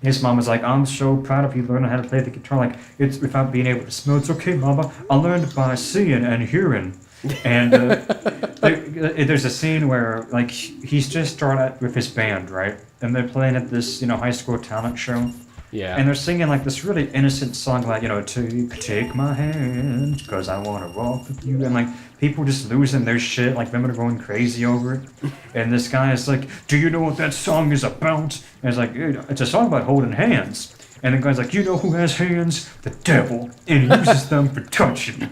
his mom was like, "I'm so proud of you learning how to play the guitar. Like, it's without being able to smell. It's okay, Mama. I learned by seeing and hearing." And there's a scene where, like, he's just started with his band, right? And they're playing at this, high school talent show. Yeah. And they're singing, like, this really innocent song, like, take my hand, because I want to walk with you. And, like, people just losing their shit, like, women are going crazy over it. And this guy is like, "Do you know what that song is about?" And it's like, "It's a song about holding hands." And the guy's like, "You know who has hands? The devil. And he uses them for touching."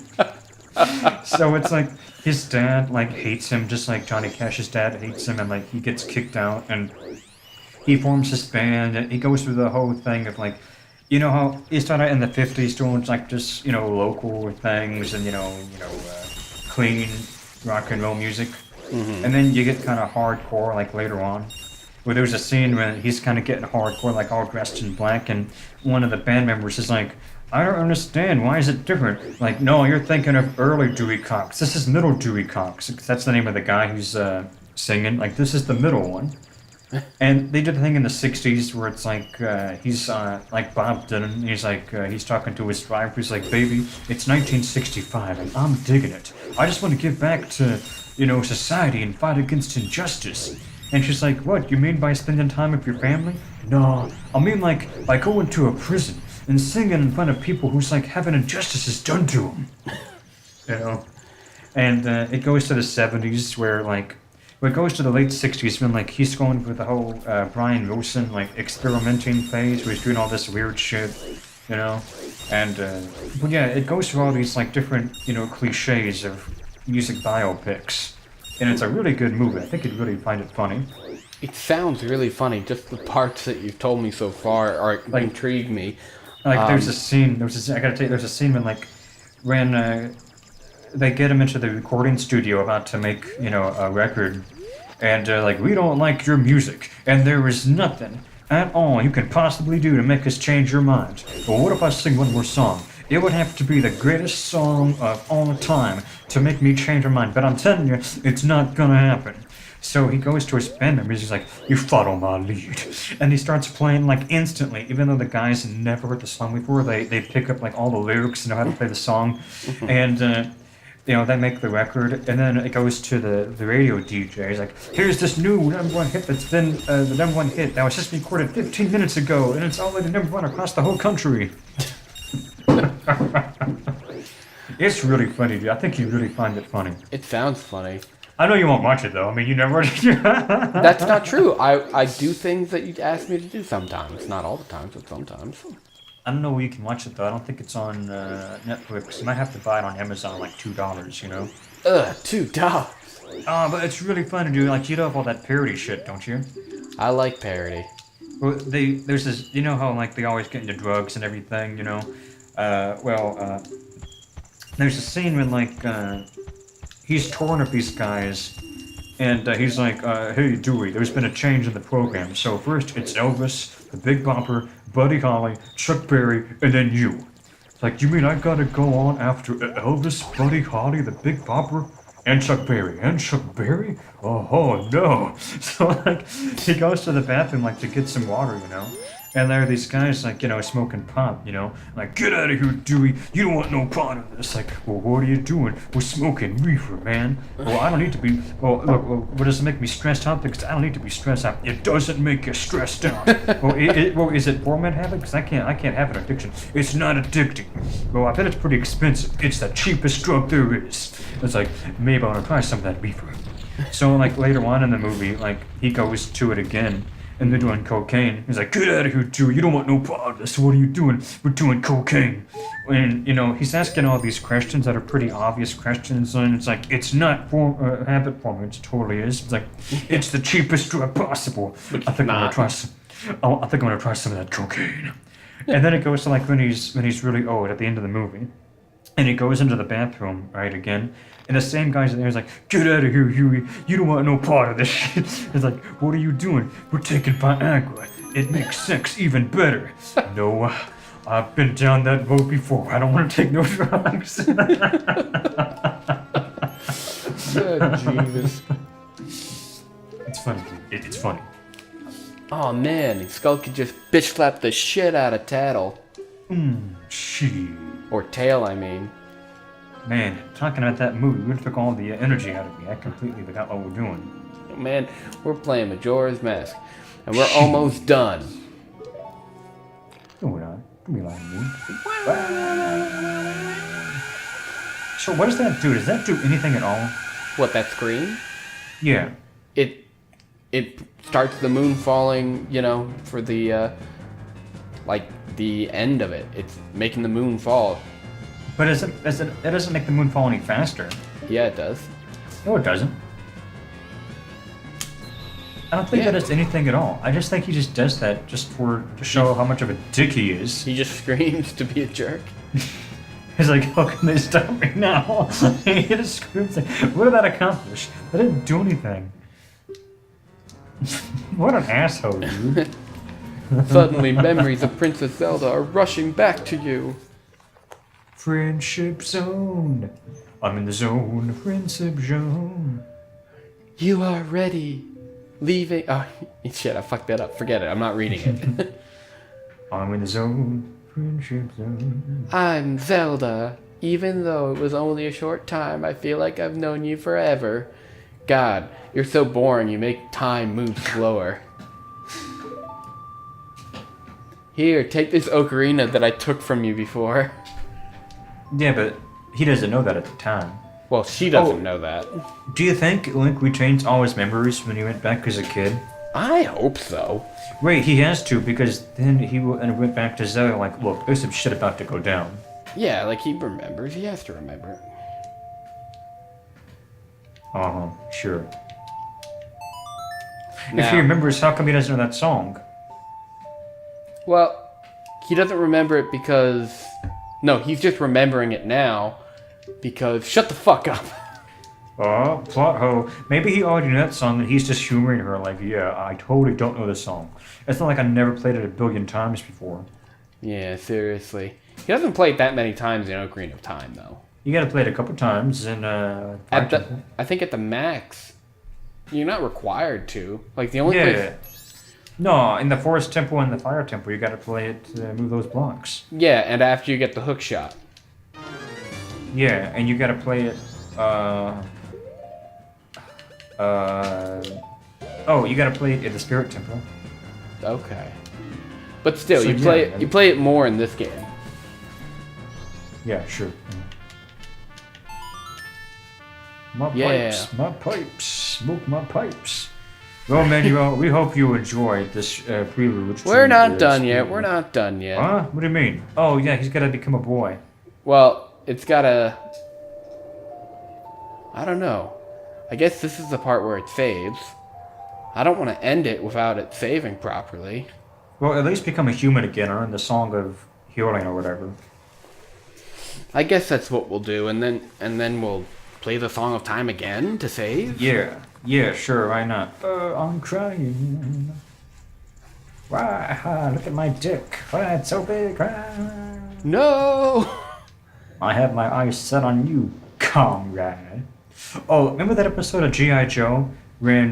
So it's like, his dad, like, hates him, just like Johnny Cash's dad hates him, and, like, he gets kicked out, and he forms his band, and he goes through the whole thing of, like, you know how he started in the 50s doing, like, just, local things and, clean rock and roll music. And then you get kind of hardcore, like, later on. Where there's a scene where he's kind of getting hardcore, like, all dressed in black, and one of the band members is like, "I don't understand, why is it different?" Like, "No, you're thinking of early Dewey Cox. This is middle Dewey Cox." That's the name of the guy who's singing. Like, this is the middle one. And they did a thing in the 60s where it's like, he's like Bob Dylan, he's like, he's talking to his wife, he's like, "Baby, it's 1965 and I'm digging it. I just want to give back to, society and fight against injustice." And she's like, "What, you mean by spending time with your family?" "No, I mean like going to a prison and singing in front of people who's like having injustices done to them." And it goes to the 70s where like, it goes to the late 60s when like he's going through the whole Brian Wilson like experimenting phase where he's doing all this weird shit, and but yeah, it goes through all these like different cliches of music biopics, and it's a really good movie. I think you'd really find it funny. It sounds really funny. Just the parts that you've told me so far are intrigue me. Like there's a scene. I gotta tell you, there's a scene when they get him into the recording studio about to make a record, and like, "We don't like your music, and there is nothing at all you can possibly do to make us change your mind. But what if I sing one more song? It would have to be the greatest song of all time to make me change my mind. But I'm telling you, it's not gonna happen." So he goes to his band members, he's like, "You follow my lead." And he starts playing like instantly, even though the guys never heard the song before, they pick up like all the lyrics and know how to play the song. And they make the record, and then it goes to the radio DJ. He's like, "Here's this new #1 hit that's been the #1 hit that was just recorded 15 minutes ago, and it's already #1 across the whole country." It's really funny, dude. I think you really find it funny. It sounds funny. I know you won't watch it, though. I mean, you never... That's not true. I do things that you ask me to do sometimes. Not all the time, but sometimes. I don't know where you can watch it, though. I don't think it's on Netflix. You might have to buy it on Amazon, like $2, $2. But it's really fun to do. Like, you love all that parody shit, don't you? I like parody. Well, there's this... You know how, like, they always get into drugs and everything, there's a scene when, like, he's touring with these guys, and he's like, "Hey, Dewey, there's been a change in the program. So first it's Elvis, the Big Bopper, Buddy Holly, Chuck Berry, and then you." It's like, "You mean I gotta go on after Elvis, Buddy Holly, the Big Bopper, and Chuck Berry? And Chuck Berry? Oh no." So, like, he goes to the bathroom, like, to get some water, And there are these guys, like, smoking pot, like, get out of here, Dewey, you don't want no part of this. Like, well, what are you doing? We're smoking reefer, man. Well, I don't need to be, look, what does it make me stressed out? Because I don't need to be stressed out. It doesn't make you stressed out. Well, is it poor man habit? Because I can't have an addiction. It's not addicting. Well, I bet it's pretty expensive. It's the cheapest drug there is. It's like, maybe I want to try some of that reefer. So, like, later on in the movie, like, he goes to it again. And they're doing cocaine. He's like, get out of here, Dewey. You don't want no part of this. What are you doing? We're doing cocaine. And, he's asking all these questions that are pretty obvious questions. And it's like, it's not habit forming. It totally is. It's like, it's the cheapest drug possible. I think I'm going to try some. I think I'm going to try some of that cocaine. And then it goes to, like, when he's really old at the end of the movie. And he goes into the bathroom, right, again. And the same guy's in there is like, get out of here, Huey. You don't want no part of this shit. It's like, what are you doing? We're taking Viagra. It makes sex even better. No, I've been down that road before. I don't want to take no drugs. Jesus. It's funny. It's funny. Oh man, Skull could just bitch slap the shit out of Tattle. Shit. Or Tail, I mean. Man, talking about that movie really took all the energy out of me. I completely forgot what we're doing. Man, we're playing Majora's Mask. And we're almost done. No, we're not. Don't be lying to me. So what does that do? Does that do anything at all? What, that screen? Yeah. It starts the moon falling, for the, the end of it. It's making the moon fall. But that doesn't make the moon fall any faster. Yeah, it does. No, it doesn't. I don't think that does anything at all. I just think he just does that just to show how much of a dick he is. He just screams to be a jerk. He's like, how can they stop me now? He just screams like, what did that accomplish? That didn't do anything. What an asshole, dude. Suddenly, memories of Princess Zelda are rushing back to you. Friendship zone. I'm in the zone, friendship zone. You are ready. Leaving. Oh, shit, I fucked that up. Forget it. I'm not reading it. I'm in the zone, friendship zone. I'm Zelda. Even though it was only a short time, I feel like I've known you forever. God, you're so boring, you make time move slower. Here, take this ocarina that I took from you before. Yeah, but he doesn't know that at the time. Well, she doesn't know that. Do you think Link retains all his memories when he went back as a kid? I hope so. Wait, he has to, because then he went back to Zelda like, look, there's some shit about to go down. Yeah, like he remembers. He has to remember it. Uh-huh, sure. Now, if he remembers, how come he doesn't know that song? Well, he doesn't remember it because... No, he's just remembering it now because... Shut the fuck up. Oh, plot hole. Maybe he already knew that song and he's just humoring her like, yeah, I totally don't know this song. It's not like I never played it a billion times before. Yeah, seriously. He doesn't play it that many times in Ocarina of Time, though. You gotta play it a couple times in, I think at the max, you're not required to. Like, the only place... No, in the Forest Temple and the Fire Temple, you gotta play it to move those blocks. Yeah, and after you get the hook shot. Yeah, and you gotta play it, you gotta play it at the Spirit Temple. Okay. But still, So, you play it more in this game. Yeah, sure. My pipes, smoke my pipes. Well, Manuel, we hope you enjoyed this prelude. We're not done yet. We're not done yet. Huh? What do you mean? Oh, yeah, he's gotta become a boy. Well, it's gotta... I don't know. I guess this is the part where it saves. I don't want to end it without it saving properly. Well, at least become a human again, or in the Song of Healing or whatever. I guess that's what we'll do, and then we'll play the Song of Time again to save? Yeah, sure, why not? I'm crying. Why? Look at my dick. Why it's so big? No! I have my eyes set on you, comrade. Oh, remember that episode of G.I. Joe when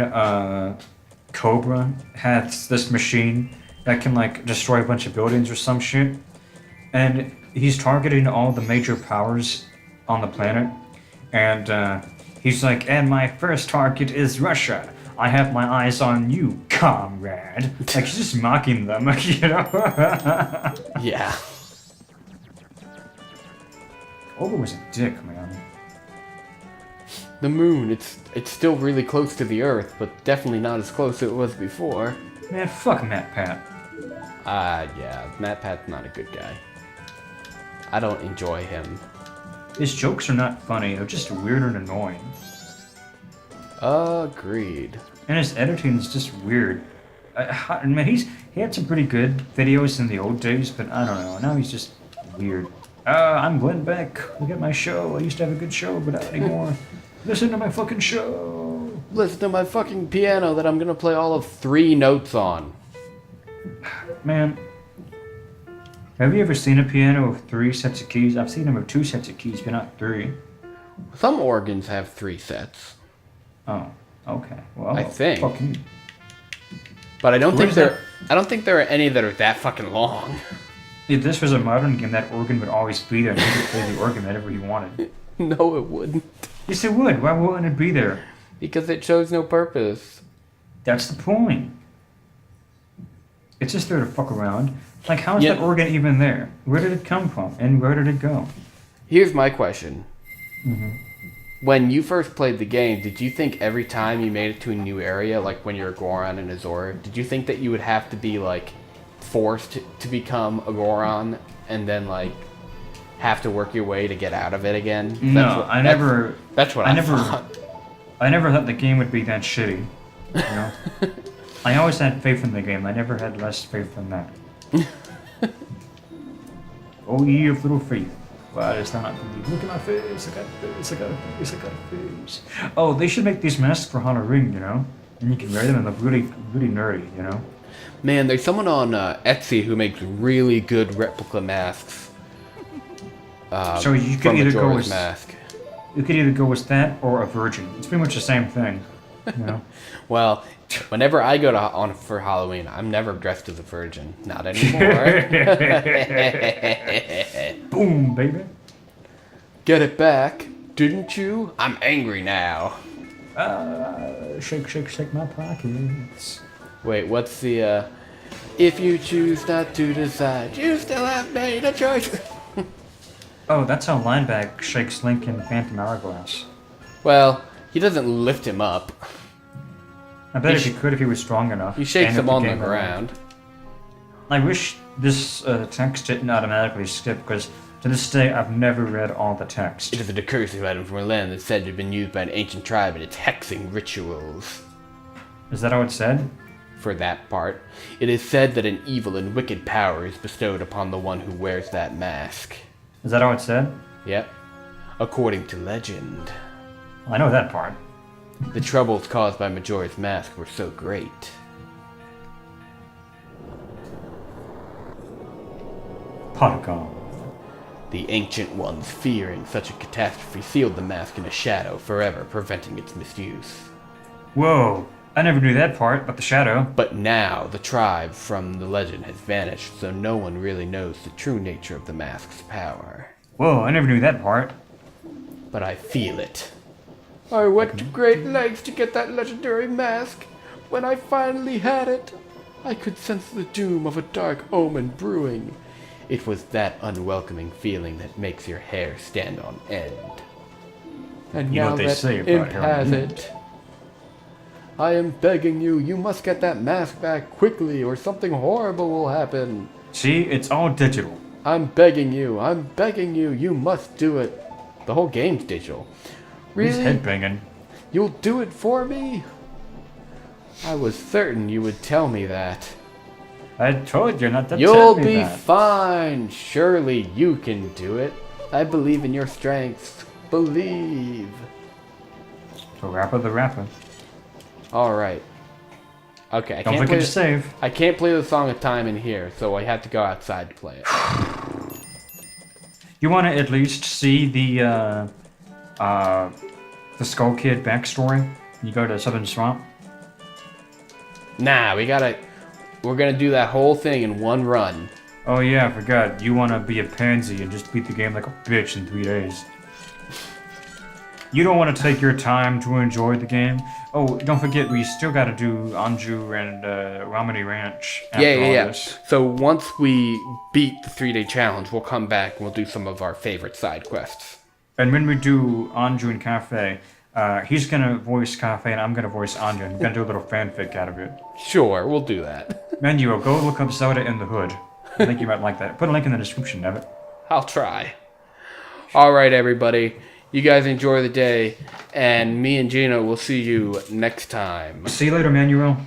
Cobra had this machine that can like destroy a bunch of buildings or some shit. And he's targeting all the major powers on the planet. And he's like, and my first target is Russia. I have my eyes on you, comrade. Like, he's just mocking them, you know? Yeah. Oba was a dick, man. The moon, it's still really close to the Earth, but definitely not as close as it was before. Man, fuck Matt Pat. Yeah, Matt Pat's not a good guy. I don't enjoy him. His jokes are not funny, they're just weird and annoying. Agreed. And his editing is just weird. Man, he had some pretty good videos in the old days, but I don't know, now he's just weird. I'm Glenn Beck, look at my show, I used to have a good show, but not anymore. Listen to my fucking show. Listen to my fucking piano that I'm gonna play all of 3 notes on. Man, have you ever seen a piano with 3 sets of keys? I've seen them with 2 sets of keys, but not 3. Some organs have 3 sets. Oh, okay. Well, I think. Fuck you. But I don't think Where's I don't think there are any that are that fucking long. If this was a modern game, that organ would always be there. You could play the organ whenever you wanted. No, it wouldn't. Yes, it would. Why wouldn't it be there? Because it shows no purpose. That's the point. It's just there to fuck around. Like, how is Yeah. that organ even there? Where did it come from? And where did it go? Here's my question. Mm-hmm. When you first played the game, did you think every time you made it to a new area, like when you're a Goron and a Zora, did you think that you would have to be, like, forced to become a Goron and then, like, have to work your way to get out of it again? No, That's what I never thought. I never thought the game would be that shitty. You know? I always had faith in the game. I never had less faith than that. Oh, ye of little faith. Why does not believe? Look at my face. I got a face. I got a face. I got a face. Oh, they should make these masks for Halloween, you know? And you can wear them and look really, really nerdy, you know? Man, there's someone on Etsy who makes really good replica masks. So you could from either go Majora's with mask. You could either go with that or a virgin. It's pretty much the same thing, you know? Well, whenever I go for Halloween, I'm never dressed as a virgin. Not anymore. Boom, baby. Get it back, didn't you? I'm angry now. Shake, shake, shake my pockets. Wait, what's the, if you choose not to decide, you still have made a choice. Oh, that's how Lineback shakes Link in Phantom Hourglass. Well, he doesn't lift him up. I bet if he could, if he was strong enough. He shakes and if him on the game were ground. right. I wish this text didn't automatically skip, because to this day I've never read all the text. It is a decursive item from a land that's said to have been used by an ancient tribe in its hexing rituals. Is that how it said? For that part, it is said that an evil and wicked power is bestowed upon the one who wears that mask. Is that how it said? Yep. According to legend. I know that part. The troubles caused by Majora's mask were so great. Polygon. The ancient ones, fearing such a catastrophe, sealed the mask in a shadow, forever preventing its misuse. Whoa, I never knew that part, but the shadow. But now, the tribe from the legend has vanished, so no one really knows the true nature of the mask's power. Whoa, I never knew that part. But I feel it. I went to great lengths to get that legendary mask. When I finally had it, I could sense the doom of a dark omen brewing. It was that unwelcoming feeling that makes your hair stand on end. And You know now what they that say about imp hair has on end. it. I am begging you, you must get that mask back quickly or something horrible will happen. See, it's all digital. I'm begging you, you must do it. The whole game's digital. He's Really? headbanging. You'll do it for me? I was certain you would tell me that. I told you not to You'll tell me be that. fine. Surely you can do it. I believe in your strengths. Believe. So rapper the rapper. Alright. Okay, Don't forget to save. I can't play the Song of Time in here, so I have to go outside to play it. You want to at least see the Skull Kid backstory? You go to Southern Swamp. Nah, we gotta... We're gonna do that whole thing in one run. Oh yeah, I forgot. You want to be a pansy and just beat the game like a bitch in 3 days. You don't want to take your time to enjoy the game. Oh, don't forget, we still got to do Anju and Romany Ranch after all this. So once we beat the 3-day challenge, we'll come back and we'll do some of our favorite side quests. And when we do Anju and Cafe, he's gonna voice Cafe and I'm gonna voice Anju. And we're gonna do a little fanfic out of it. Sure, we'll do that. Manuel, go look up Zelda in the Hood. I think you might like that. Put a link in the description, Nevitt. I'll try. Alright, everybody. You guys enjoy the day, and me and Geno will see you next time. See you later, Manuel.